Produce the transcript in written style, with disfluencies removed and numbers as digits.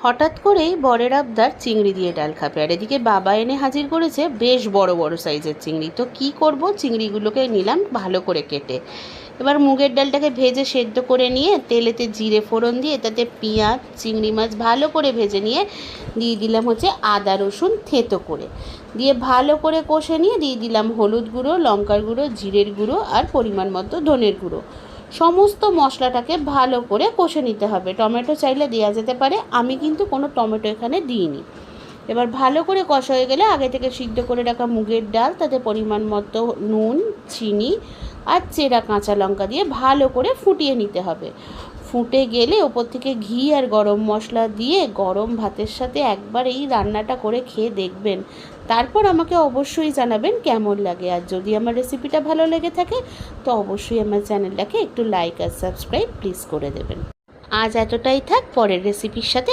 হঠাৎ করেই বরের আবদার চিংড়ি দিয়ে ডাল খাবে, আর এদিকে বাবা এনে হাজির করেছে বেশ বড় বড় সাইজের চিংড়ি। তো কি করব, চিংড়িগুলোকে নিলাম ভালো করে কেটে। এবার মুগের ডালটাকে ভেজে সেদ্ধ করে নিয়ে তেলেতে জিরে ফোড়ন দিয়ে তাতে পেঁয়াজ চিংড়ি মাছ ভালো করে ভেজে নিয়ে দিয়ে দিলাম হচ্ছে আদা রসুন থেঁতো করে, দিয়ে ভালো করে কষে নিয়ে দিয়ে দিলাম হলুদ গুঁড়ো, লঙ্কার গুঁড়ো, জিরের গুঁড়ো আর পরিমাণ মতো ধনের গুঁড়ো। সমস্ত মশলাটাকে ভালো করে কষে নিতে হবে। টমেটো চাইলে দেওয়া যেতে পারে, আমি কিন্তু কোনো টমেটো এখানে দিইনি। এবার ভালো করে কষা হয়ে গেলে আগে থেকে সিদ্ধ করে রাখা মুগের ডাল, তাতে পরিমাণ মতো নুন, চিনি আর চেরা কাঁচা লঙ্কা দিয়ে ভালো করে ফুটিয়ে নিতে হবে। ফুটে গেলে ওপর থেকে ঘি আর গরম মশলা দিয়ে গরম ভাতের সাথে একবার এই রান্নাটা করে খেয়ে দেখবেন, তারপর আমাকে অবশ্যই জানাবেন কেমন লাগে। আর যদি আমার রেসিপিটা ভালো লেগে থাকে তো অবশ্যই আমার চ্যানেলটাকে একটু লাইক আর সাবস্ক্রাইব প্লিজ করে দেবেন। আজ এতটাই থাক, পরের রেসিপির সাথে